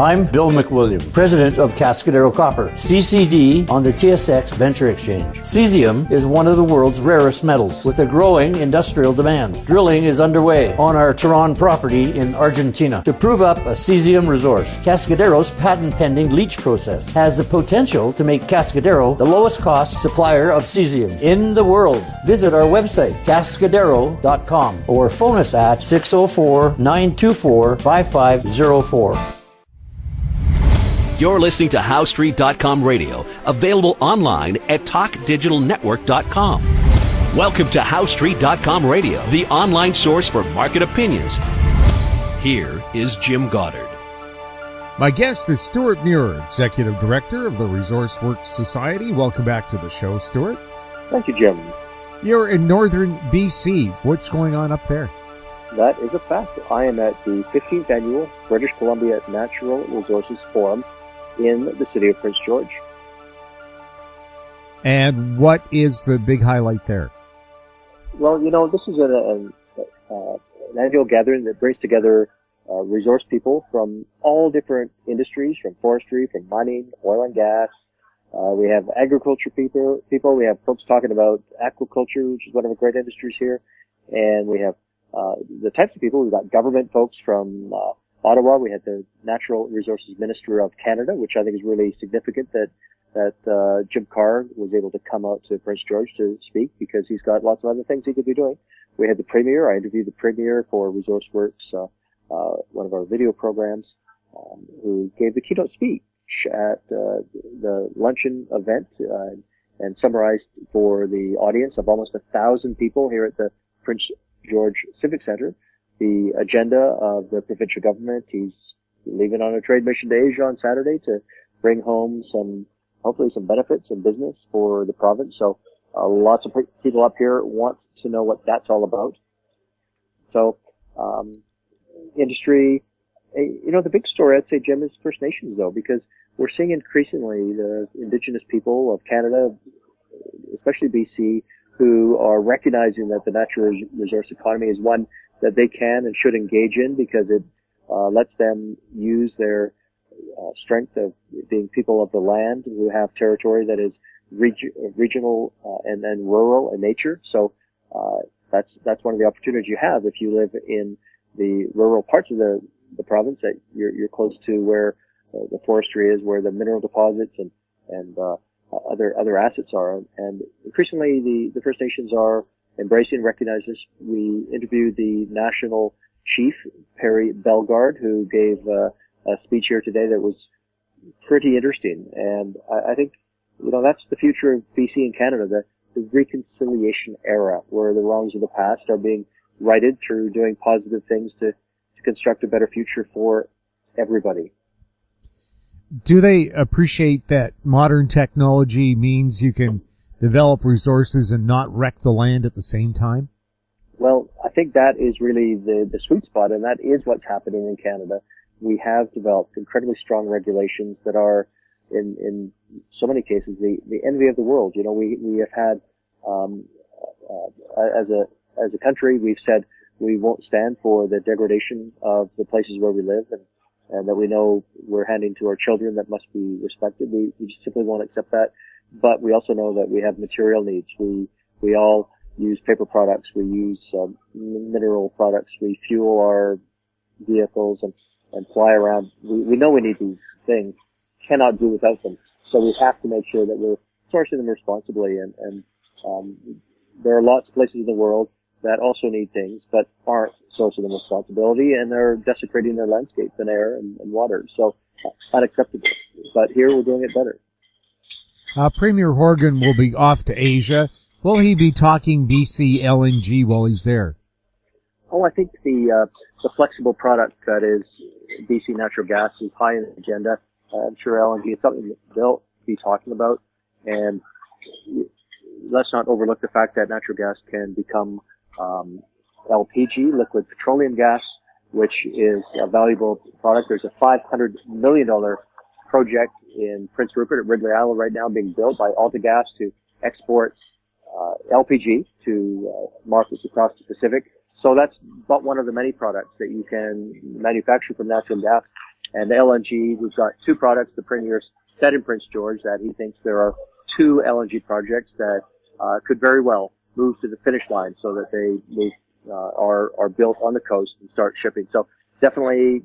I'm Bill McWilliam, President of Cascadero Copper, CCD on the TSX Venture Exchange. Cesium is one of the world's rarest metals with a growing industrial demand. Drilling is underway on our Tehran property in Argentina to prove up a cesium resource. Cascadero's patent-pending leach process has the potential to make Cascadero the lowest cost supplier of cesium in the world. Visit our website, cascadero.com, or phone us at 604-924-5504. You're listening to HowStreet.com radio, available online at TalkDigitalNetwork.com. Welcome to HowStreet.com radio, the online source for market opinions. Here is Jim Goddard. My guest is Stewart Muir, Executive Director of the Resource Works Society. Welcome back to the show, Stewart. Thank you, Jim. You're in northern BC. What's going on up there? That is a fact. I am at the 15th Annual British Columbia Natural Resources Forum in the city of Prince George. And what is the big highlight there? Well, this is an annual gathering that brings together resource people from all different industries, from forestry, from mining, oil and gas. We have agriculture people. We have folks talking about aquaculture, which is one of the great industries here. And we have the types of people. We've got government folks from Ottawa. We had the Natural Resources Minister of Canada, which I think is really significant that Jim Carr was able to come out to Prince George to speak, because he's got lots of other things he could be doing. We had the Premier. I interviewed the Premier for Resource Works, one of our video programs, who gave the keynote speech at the luncheon event and summarized for the audience of almost 1,000 people here at the Prince George Civic Center the agenda of the provincial government. He's leaving on a trade mission to Asia on Saturday to bring home hopefully some benefits and business for the province. So lots of people up here want to know what that's all about. So industry, the big story, I'd say, Jim, is First Nations, though, because we're seeing increasingly the Indigenous people of Canada, especially BC, who are recognizing that the natural resource economy is one that they can and should engage in, because it lets them use their strength of being people of the land who have territory that is regional and rural in nature. So that's one of the opportunities you have if you live in the rural parts of the province, that you're close to where the forestry is, where the mineral deposits and other assets are. And increasingly the First Nations are embracing and recognizing this. We interviewed the national chief, Perry Bellegarde, who gave a speech here today that was pretty interesting. And I think, that's the future of BC and Canada, the reconciliation era, where the wrongs of the past are being righted through doing positive things to construct a better future for everybody. Do they appreciate that modern technology means you can develop resources and not wreck the land at the same time? Well, I think that is really the sweet spot, and that is what's happening in Canada. We have developed incredibly strong regulations that are, in so many cases, the envy of the world. We have had, as a country, we've said we won't stand for the degradation of the places where we live, and that we know we're handing to our children that must be respected. We just simply won't accept that. But we also know that we have material needs. We all use paper products. We use mineral products. We fuel our vehicles and fly around. We know we need these things. Cannot do without them. So we have to make sure that we're sourcing them responsibly. And there are lots of places in the world that also need things, but aren't sourcing them responsibility, and they're desecrating their landscape and air and water. So unacceptable. But here we're doing it better. Premier Horgan will be off to Asia. Will he be talking BC LNG while he's there? Oh, I think the flexible product that is BC natural gas is high in the agenda. I'm sure LNG is something that they'll be talking about. And let's not overlook the fact that natural gas can become LPG, liquid petroleum gas, which is a valuable product. There's a $500 million project in Prince Rupert at Ridley Island right now being built by AltaGas to export LPG to markets across the Pacific. So that's but one of the many products that you can manufacture from natural gas And the LNG, we've got two products. The Premier said in Prince George that he thinks there are two LNG projects that could very well move to the finish line so that they are built on the coast and start shipping. So definitely,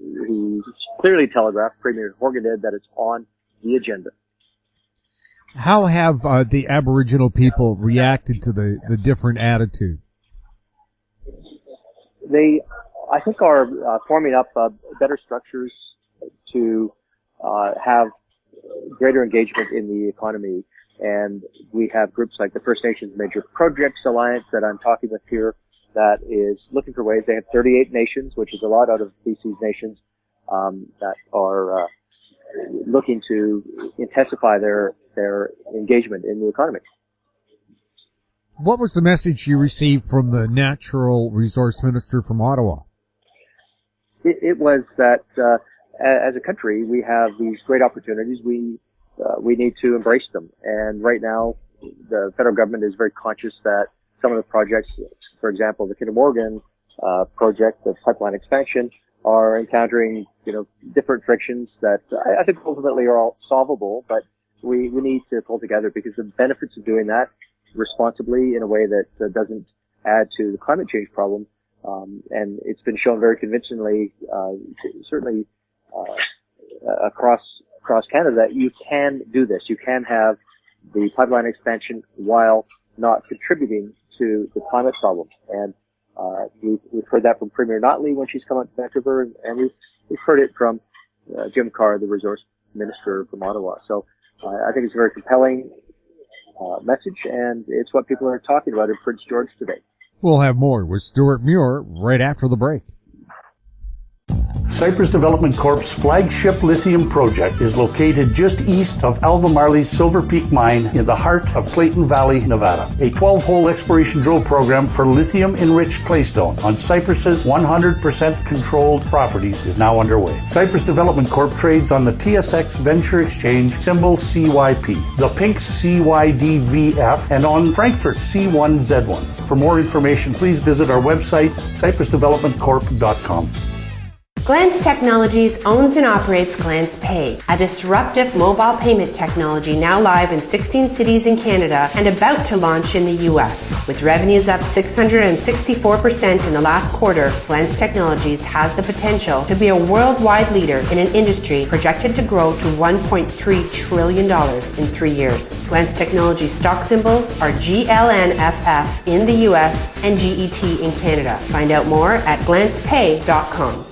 he clearly telegraphed, Premier Horgan did, that it's on the agenda. How have the Aboriginal people reacted to the different attitude? They, I think, are forming up better structures to have greater engagement in the economy. And we have groups like the First Nations Major Projects Alliance that I'm talking with here that is looking for ways. They have 38 nations, which is a lot out of BC's nations, that are looking to intensify their engagement in the economy. What was the message you received from the Natural Resource Minister from Ottawa? It was that as a country, we have these great opportunities. We need to embrace them. And right now, the federal government is very conscious that some of the projects, for example, the Kinder Morgan project, the pipeline expansion, are encountering, different frictions that I think ultimately are all solvable, but we need to pull together because the benefits of doing that responsibly in a way that doesn't add to the climate change problem. And it's been shown very convincingly, certainly across Canada, that you can do this. You can have the pipeline expansion while not contributing to the climate problem. And we've heard that from Premier Notley when she's come out to Vancouver, and we've heard it from Jim Carr, the Resource Minister from Ottawa. So I think it's a very compelling message, and it's what people are talking about in Prince George today. We'll have more with Stewart Muir right after the break. Cypress Development Corp's flagship lithium project is located just east of Albemarle's Silver Peak mine in the heart of Clayton Valley, Nevada. A 12-hole exploration drill program for lithium-enriched claystone on Cypress's 100% controlled properties is now underway. Cypress Development Corp trades on the TSX Venture Exchange, symbol CYP, the Pink CYDVF, and on Frankfurt C1Z1. For more information, please visit our website, cypressdevelopmentcorp.com. Glance Technologies owns and operates Glance Pay, a disruptive mobile payment technology now live in 16 cities in Canada and about to launch in the US. With revenues up 664% in the last quarter, Glance Technologies has the potential to be a worldwide leader in an industry projected to grow to $1.3 trillion in 3 years. Glance Technologies stock symbols are GLNFF in the US and GET in Canada. Find out more at glancepay.com.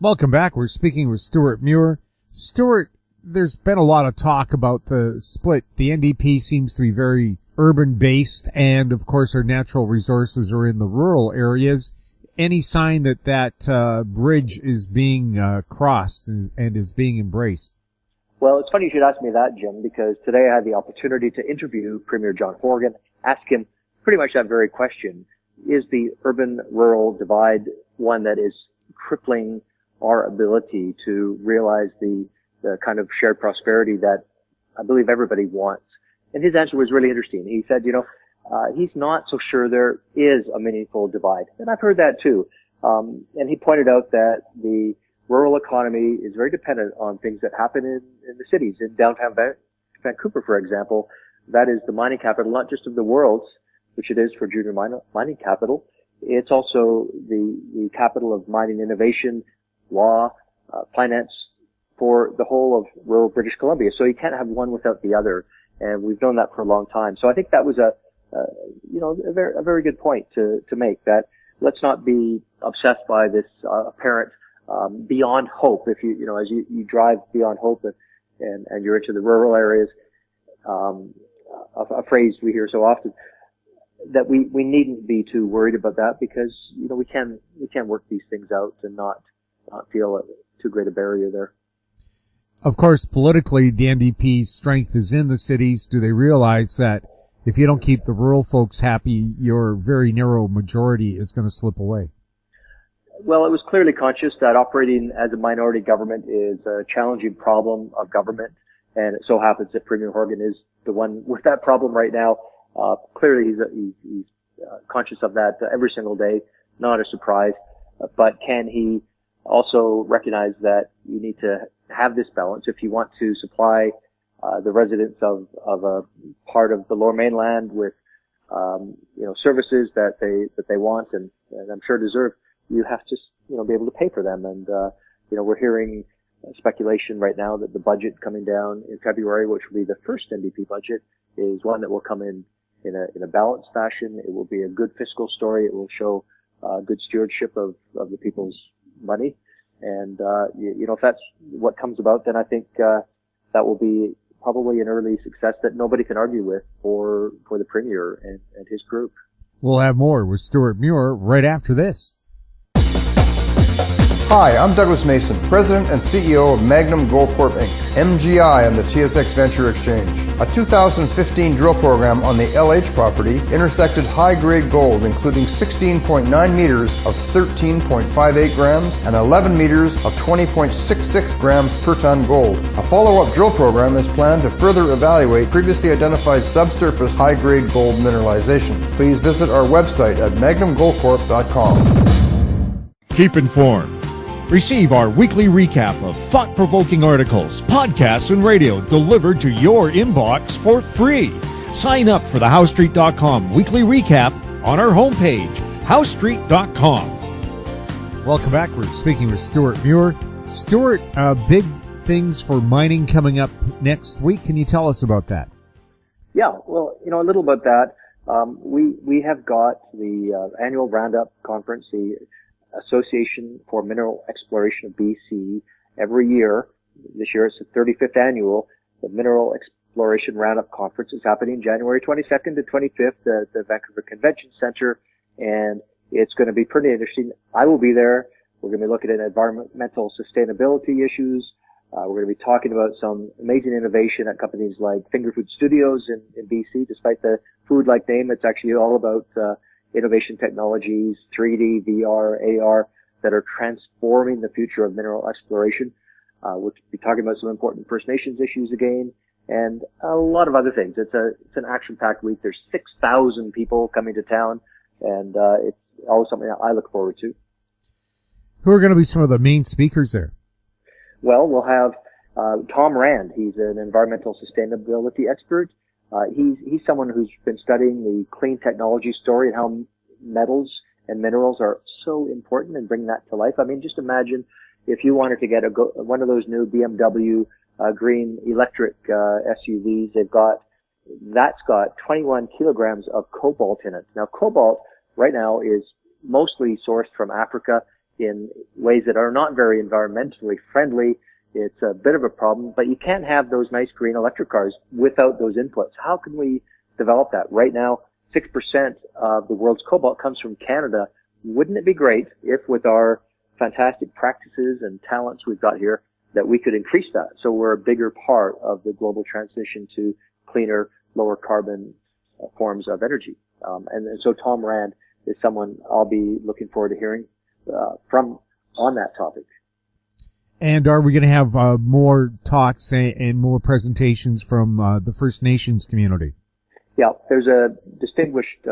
Welcome back. We're speaking with Stewart Muir. Stewart, there's been a lot of talk about the split. The NDP seems to be very urban-based, and, of course, our natural resources are in the rural areas. Any sign that that bridge is being crossed and is being embraced? Well, it's funny you should ask me that, Jim, because today I had the opportunity to interview Premier John Horgan, ask him pretty much that very question. Is the urban-rural divide one that is crippling our ability to realize the kind of shared prosperity that I believe everybody wants? And his answer was really interesting. He said, he's not so sure there is a meaningful divide. And I've heard that too. And he pointed out that the rural economy is very dependent on things that happen in the cities. In downtown Vancouver, for example, that is the mining capital, not just of the world, which it is for junior mining capital. It's also the capital of mining innovation, law, finance for the whole of rural British Columbia. So you can't have one without the other. And we've known that for a long time. So I think that was a very good point to make, that let's not be obsessed by this apparent beyond hope. If as you drive beyond hope and you're into the rural areas, a phrase we hear so often, that we needn't be too worried about that, because we can work these things out and not feel too great a barrier there. Of course, politically, the NDP's strength is in the cities. Do they realize that if you don't keep the rural folks happy, your very narrow majority is going to slip away? Well, it was clearly conscious that operating as a minority government is a challenging problem of government, and it so happens that Premier Horgan is the one with that problem right now. Clearly, he's conscious of that every single day. Not a surprise, but can he also recognize that you need to have this balance if you want to supply the residents of a part of the Lower Mainland with services that they want and I'm sure deserve. You have to be able to pay for them, and we're hearing speculation right now that the budget coming down in February, which will be the first NDP budget, is one that will come in a balanced fashion. It will be a good fiscal story. It will show good stewardship of the people's money. And, if that's what comes about, then I think that will be probably an early success that nobody can argue with for the Premier and his group. We'll have more with Stewart Muir right after this. Hi, I'm Douglas Mason, President and CEO of Magnum Gold Corp. Inc., MGI on the TSX Venture Exchange. A 2015 drill program on the LH property intersected high-grade gold, including 16.9 meters of 13.58 grams and 11 meters of 20.66 grams per ton gold. A follow-up drill program is planned to further evaluate previously identified subsurface high-grade gold mineralization. Please visit our website at magnumgoldcorp.com. Keep informed. Receive our weekly recap of thought-provoking articles, podcasts, and radio delivered to your inbox for free. Sign up for the HowStreet.com weekly recap on our homepage, HowStreet.com. Welcome back. We're speaking with Stewart Muir. Stewart, big things for mining coming up next week. Can you tell us about that? Yeah, well, a little about that. We have got the annual Roundup conference, the Association for Mineral Exploration of BC. Every year, this year it's the 35th annual, the Mineral Exploration Roundup Conference is happening January 22nd to 25th at the Vancouver Convention Center, and it's going to be pretty interesting. I will be there. We're going to be looking at environmental sustainability issues. We're going to be talking about some amazing innovation at companies like Finger Food Studios in BC. Despite the food-like name, it's actually all about innovation technologies, 3D, VR, AR, that are transforming the future of mineral exploration. We'll be talking about some important First Nations issues again, and a lot of other things. It's an action-packed week. There's 6,000 people coming to town, and it's always something that I look forward to. Who are going to be some of the main speakers there? Well, we'll have Tom Rand. He's an environmental sustainability expert. He's someone who's been studying the clean technology story and how metals and minerals are so important and bringing that to life. I mean, just imagine if you wanted to get one of those new BMW green electric SUVs. That's got 21 kilograms of cobalt in it. Now, cobalt right now is mostly sourced from Africa in ways that are not very environmentally friendly. It's a bit of a problem, but you can't have those nice green electric cars without those inputs. How can we develop that? Right now, 6% of the world's cobalt comes from Canada. Wouldn't it be great if with our fantastic practices and talents we've got here that we could increase that so we're a bigger part of the global transition to cleaner, lower carbon forms of energy? And so Tom Rand is someone I'll be looking forward to hearing from on that topic. And are we going to have more talks and more presentations from the First Nations community? Yeah, there's a distinguished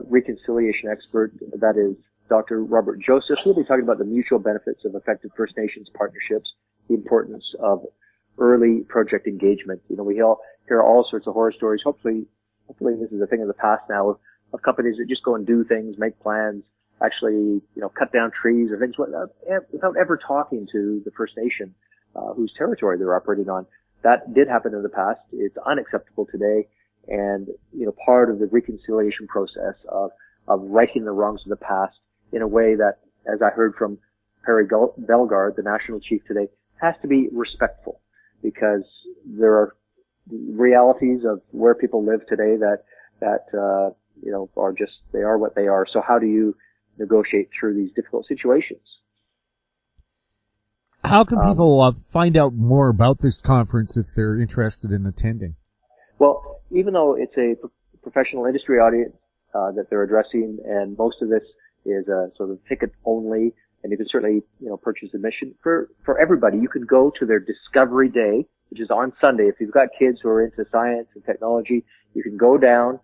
reconciliation expert, that is Dr. Robert Joseph. He'll be talking about the mutual benefits of effective First Nations partnerships, the importance of early project engagement. We hear all sorts of horror stories. Hopefully this is a thing of the past now of companies that just go and do things, make plans, actually, cut down trees or things without ever talking to the First Nation whose territory they're operating on. That did happen in the past. It's unacceptable today. And, part of the reconciliation process of righting the wrongs of the past in a way that, as I heard from Perry Bellegarde, the national chief today, has to be respectful, because there are realities of where people live today that are just, they are what they are. So how do you negotiate through these difficult situations? How can people find out more about this conference if they're interested in attending? Well, even though it's a professional industry audience that they're addressing, and most of this is a sort of ticket only, and you can certainly purchase admission for everybody. You can go to their Discovery Day, which is on Sunday. If you've got kids who are into science and technology, you can go down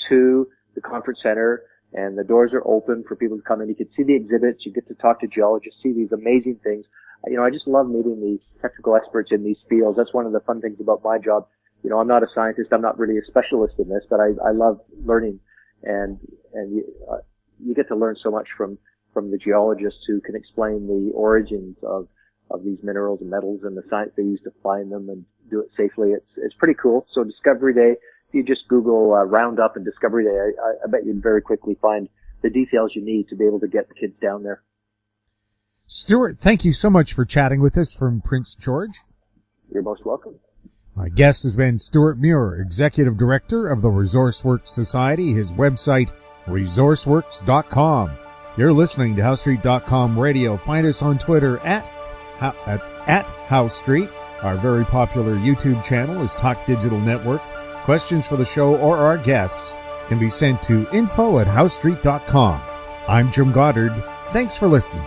to the conference center and the doors are open for people to come in. You can see the exhibits. You get to talk to geologists, see these amazing things. I just love meeting these technical experts in these fields. That's one of the fun things about my job. I'm not a scientist. I'm not really a specialist in this, but I love learning, and you get to learn so much from the geologists who can explain the origins of these minerals and metals and the science they use to find them and do it safely. It's pretty cool. So Discovery Day, if you just Google Roundup and Discovery Day, I bet you'd very quickly find the details you need to be able to get the kids down there. Stewart, thank you so much for chatting with us from Prince George. You're most welcome. My guest has been Stewart Muir, Executive Director of the ResourceWorks Society. His website, resourceworks.com. You're listening to HowStreet.com radio. Find us on Twitter at HowStreet. Our very popular YouTube channel is Talk Digital Network. Questions for the show or our guests can be sent to info@HowStreet.com. I'm Jim Goddard. Thanks for listening.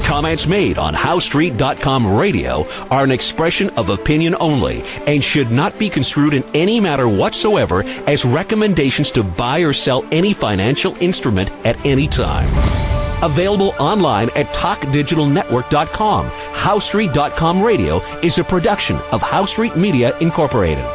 Comments made on HowStreet.com radio are an expression of opinion only and should not be construed in any matter whatsoever as recommendations to buy or sell any financial instrument at any time. Available online at TalkDigitalNetwork.com. HowStreet.com radio is a production of HowStreet Media Incorporated.